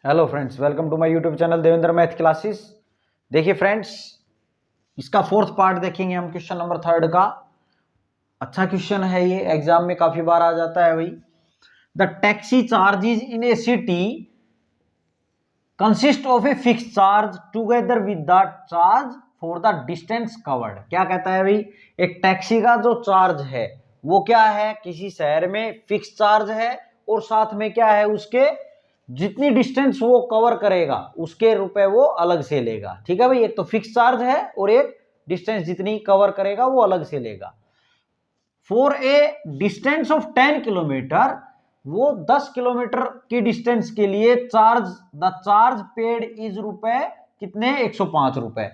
Hello friends, welcome to my YouTube channel Devendra math classes. देखिए friends, इसका fourth part देखेंगे हम क्वेश्चन नंबर 3 का। अच्छा क्वेश्चन है ये, एग्जाम में काफी बार आ जाता है भाई। The taxi charges in A city consist of a fix charge together with the charge for the distance covered. क्या कहता है भाई, एक टैक्सी का जो चार्ज है वो क्या है, किसी शहर में फिक्स चार्ज है और साथ में क्या है, उसके जितनी डिस्टेंस वो कवर करेगा उसके रुपए वो अलग से लेगा। ठीक है भाई, एक तो फिक्स चार्ज है और एक डिस्टेंस जितनी कवर करेगा वो अलग से लेगा। For a distance of 10 kilometre, वो 10 किलोमीटर की डिस्टेंस के लिए द चार्ज पेड इज रुपए कितने, 105 रुपए।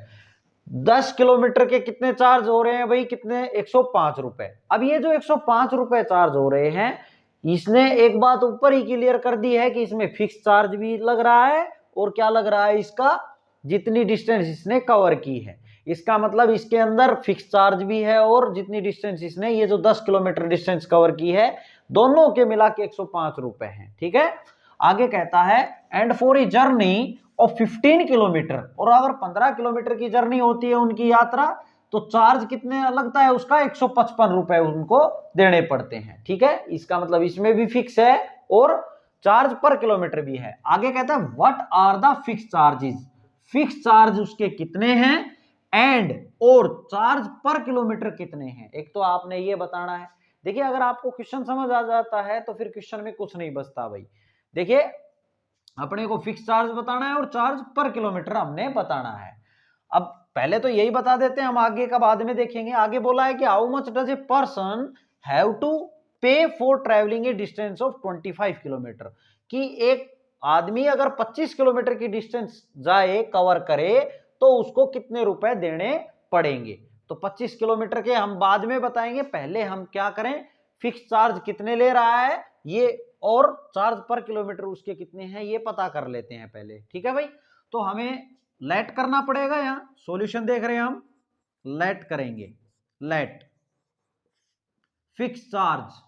10 किलोमीटर के कितने चार्ज हो रहे हैं भाई, कितने, 105 रुपए। अब ये जो 105 रुपए चार्ज हो रहे हैं, इसने एक बात ऊपर ही क्लियर कर दी है कि इसमें फिक्स चार्ज भी लग रहा है और क्या लग रहा है, इसका जितनी डिस्टेंस इसने कवर की है। इसका मतलब इसके अंदर फिक्स चार्ज भी है और जितनी डिस्टेंस इसने, ये जो 10 किलोमीटर डिस्टेंस कवर की है, दोनों के मिला के 105 रुपए हैं। ठीक है, आगे कहता है and for a journey of 15 kilometre, और अगर 15 किलोमीटर की जर्नी होती है उनकी यात्रा, तो चार्ज कितने लगता है उसका, 155 रुपए उनको देने पड़ते हैं। ठीक है, इसका मतलब इसमें भी फिक्स है और चार्ज पर किलोमीटर भी है। आगे कहता है what are the fix charges, fix charge उसके कितने हैं एंड और चार्ज पर किलोमीटर कितने हैं, एक तो आपने ये बताना है। देखिए, अगर आपको क्वेश्चन समझ आ जाता है तो फिर क्वेश्चन में कुछ नहीं बचता भाई। देखिए, अपने को फिक्स चार्ज बताना है और चार्ज पर किलोमीटर हमने बताना है। अब पहले तो यही बता देते हैं, हम आगे का बाद में देखेंगे। आगे बोला है कि how much does a person have to pay for travelling a distance of 25 kilometre, कि एक आदमी अगर 25 किलोमीटर की डिस्टेंस जाए, कवर करे, तो उसको कितने रुपए देने पड़ेंगे। तो 25 किलोमीटर के हम बाद में बताएंगे, पहले हम क्या करें, फिक्स चार्ज कितने ले रहा है ये और चार्ज पर किलोमीटर उसके कितने हैं ये पता कर लेते हैं पहले। ठीक है भाई, तो हमें लेट करना पड़ेगा, यहां सॉल्यूशन देख रहे हैं हम, लेट करेंगे। Let fix charge,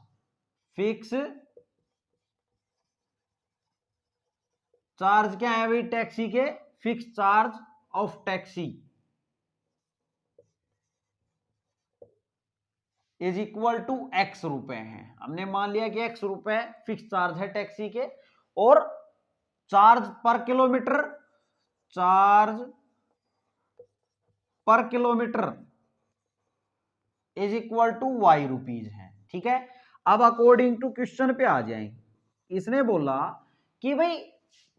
fix charge क्या है भाई टैक्सी के, fix charge of taxi is equal to x रुपए हैं। हमने मान लिया कि एक्स रुपए फिक्स चार्ज है टैक्सी के, और charge per kilometre, charge per kilometre is equal to y rupees है। ठीक है, अब अकॉर्डिंग टू क्वेश्चन पे आ जाएंगे। इसने बोला कि भाई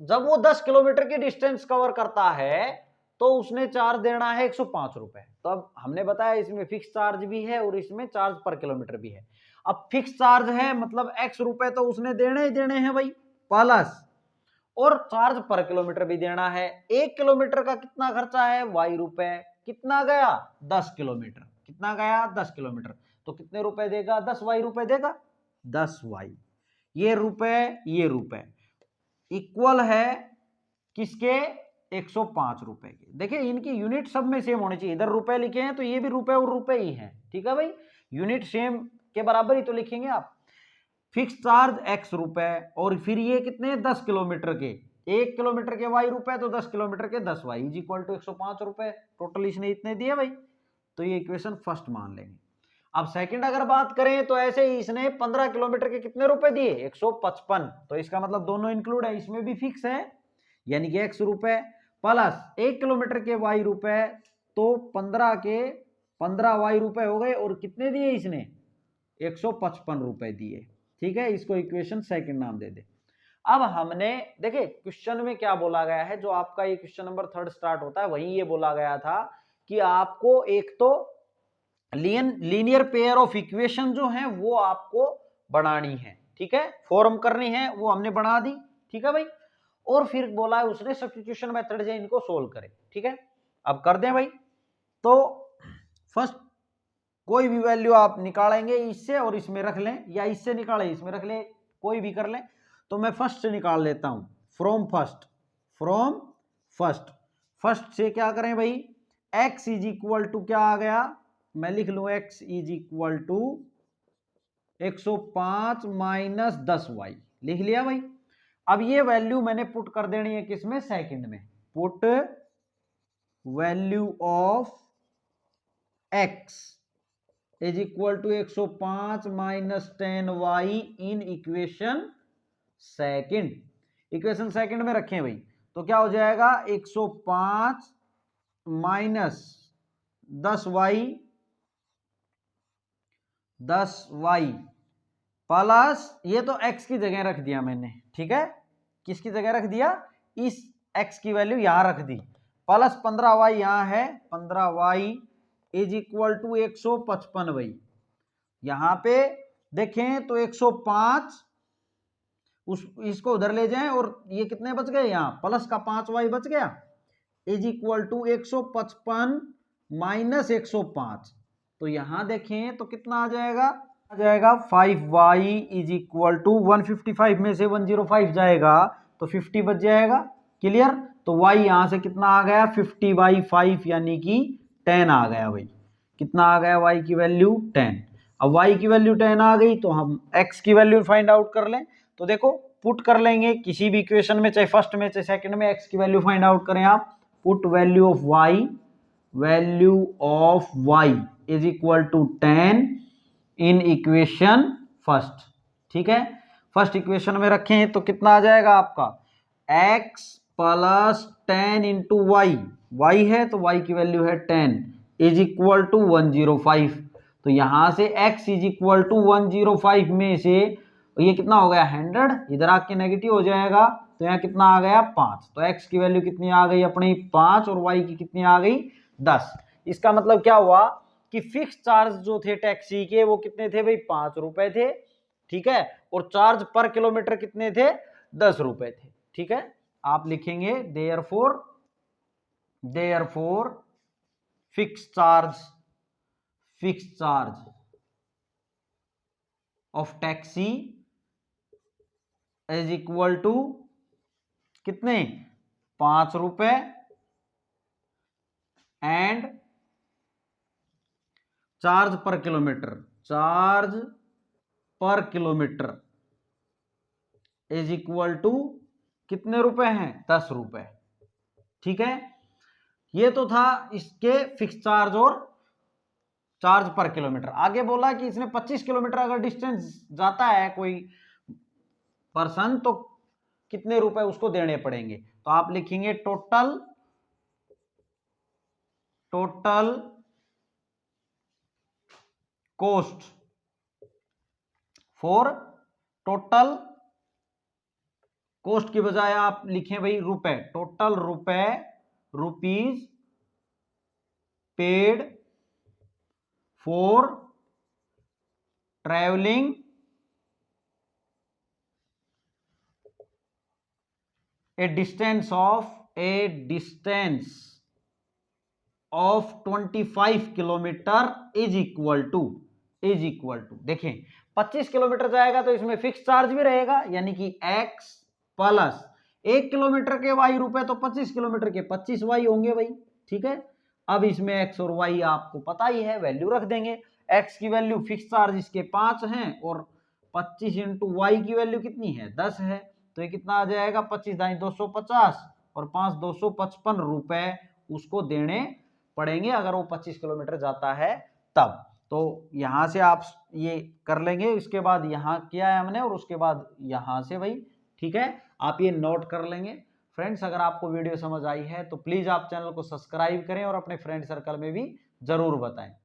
जब वो 10 किलोमीटर की डिस्टेंस कवर करता है तो उसने चार्ज देना है 105 रुपए। तो अब हमने बताया इसमें फिक्स चार्ज भी है और इसमें चार्ज पर किलोमीटर भी है। अब फिक्स चार्ज है मतलब एक्स रुपए तो उसने देने ही देने हैं भाई, प्लस और चार्ज पर किलोमीटर भी देना है। 1 किलोमीटर का कितना खर्चा है, वाई रुपए। कितना गया, 10 किलोमीटर। कितना गया, 10 किलोमीटर। तो कितने रुपए देगा, 10 वाई रुपए देगा, 10 वाई। ये रुपए इक्वल है किसके, 105 रुपए के। देखिए, इनकी यूनिट सब में सेम होनी चाहिए। इधर रुपए लिखे हैं तो ये भी रुपए और रुपए ही हैं। ठीक है भाई, यूनिट सेम के बराबर ही तो लिखेंगे आप। फिक्स चार्ज एक्स रुपए और फिर ये कितने, 10 किलोमीटर के, 1 किलोमीटर के वाई रुपए, तो 10 किलोमीटर के 10 वाई इज इक्वल टू 105 रुपए। टोटल इसने इतने दिए भाई, तो ये इक्वेशन फर्स्ट मान लेंगे। अब सेकंड अगर बात करें तो ऐसे ही इसने 15 किलोमीटर के कितने रुपए दिए, 155। तो इसका मतलब दोनों इंक्लूड है, इसमें भी फिक्स है यानी कि एक्स रुपए, प्लस 1 किलोमीटर के वाई रुपए, तो 15 के 15 वाई रुपए हो गए, और कितने दिए इसने, 155 रुपए दिए। ठीक है, इसको इक्वेशन सेकंड नाम दे दे। अब हमने देखिए क्वेश्चन में क्या बोला गया है, जो आपका ये क्वेश्चन नंबर 3 स्टार्ट होता है वहीं ये बोला गया था कि आपको एक तो लीनियर पेयर ऑफ इक्वेशन जो है वो आपको बनानी है। ठीक है, फॉर्म करनी है, वो हमने बना दी। ठीक है भाई, और फिर बोला है उसने सब्स्टिट्यूशन मेथड से इनको सोल्व करें। ठीक है, अब कर दें भाई। तो फर्स्ट कोई भी वैल्यू आप निकालेंगे इससे और इसमें रख लें, या इससे निकालें इसमें रख लें, कोई भी कर लें। तो मैं फर्स्ट से निकाल लेता हूं, फ्रॉम फर्स्ट। फर्स्ट से क्या करें भाई, x इज इक्वल टू क्या आ गया, मैं लिख लूं x is equal to 105 minus 10 y, लिख लिया भाई। अब ये वैल्यू मैंने पुट कर देनी है किसमें, सेकंड में। Put value of x is equal to 105 minus 10y in equation second. Equation second में रखें भाई, तो क्या हो जाएगा 105 माइनस 10y प्लस, ये तो x की जगह रख दिया मैंने, ठीक है, किसकी जगह रख दिया, इस x की वैल्यू यहां रख दी, प्लस 15y यहां है, 15y इज इक्वल टू 155 भाई। यहां पे देखें तो 105 इसको उधर ले जाएं और ये कितने बच गए, यहां प्लस का 5y बच गया, इज इक्वल टू 155 माइनस 105। तो यहां देखें तो कितना आ जाएगा, 5y इज इक्वल टू 155 में से 105 जाएगा तो 50 बच जाएगा। क्लियर। तो y यहां से कितना आ गया, 50/5 यानी कि 10 आ गया भाई। कितना आ गया y की वैल्यू, 10। अब y की वैल्यू 10 आ गई तो हम x की वैल्यू फाइंड आउट कर लें। तो देखो पुट कर लेंगे किसी भी इक्वेशन में, चाहे फर्स्ट में चाहे सेकंड में, x की वैल्यू फाइंड आउट करें आप। Put value of y is equal to 10 in equation first. ठीक है, फर्स्ट इक्वेशन में रखें तो कितना आ जाएगा आपका, x प्लस 10 इंटू y है तो y की वैल्यू है 10 इज इक्वल टू 105। तो यहां से x इज इक्वल टू 105 में से ये कितना हो गया 100, इधर आके नेगेटिव हो जाएगा तो यहाँ कितना आ गया 5। तो x की वैल्यू कितनी आ गई अपनी 5 और y की कितनी आ गई 10। इसका मतलब क्या हुआ कि फिक्स चार्ज जो थे टैक्सी के वो कितने थे भाई, 5 रुपए थे। ठीक है, और चार्ज पर किलोमीटर कितने थे, 10 रुपए थे। ठीक है, आप लिखेंगे therefore fix charge of taxi is equal to कितने, 5 रुपए and charge per kilometre is equal to कितने रुपए हैं, 10 रुपए। ठीक है, ये तो था इसके फिक्स चार्ज और चार्ज पर किलोमीटर। आगे बोला कि इसमें 25 किलोमीटर अगर डिस्टेंस जाता है कोई पर्सन तो कितने रुपए उसको देने पड़ेंगे। तो आप लिखेंगे total cost for, total cost की बजाय आप लिखें भाई रुपए, total rupees paid for travelling a distance of 25 kilometre is equal to देखें 25 किलोमीटर जाएगा तो इसमें फिक्स चार्ज भी रहेगा, यानी कि x प्लस 1 किलोमीटर के y रुपए तो 25 किलोमीटर के 25 y होंगे भाई। ठीक है, अब इसमें x और y आपको पता ही है, वैल्यू रख देंगे। x की वैल्यू फिक्स चार्ज इसके 5 हैं और 25 इंटू y की वैल्यू कितनी है, 10 है। तो ये कितना आ जाएगा, 25 दाई 250 और 5 255 रुपए उसको देने पड़ेंगे अगर वो 25 किलोमीटर जाता है तब। तो यहां से आप ये कर लेंगे, इसके बाद यहां किया है हमने और उसके बाद यहां से भाई। ठीक है, आप ये नोट कर लेंगे। फ्रेंड्स, अगर आपको वीडियो समझ आई है तो प्लीज आप चैनल को सब्सक्राइब करें और अपने फ्रेंड सर्कल में भी जरूर बताएं।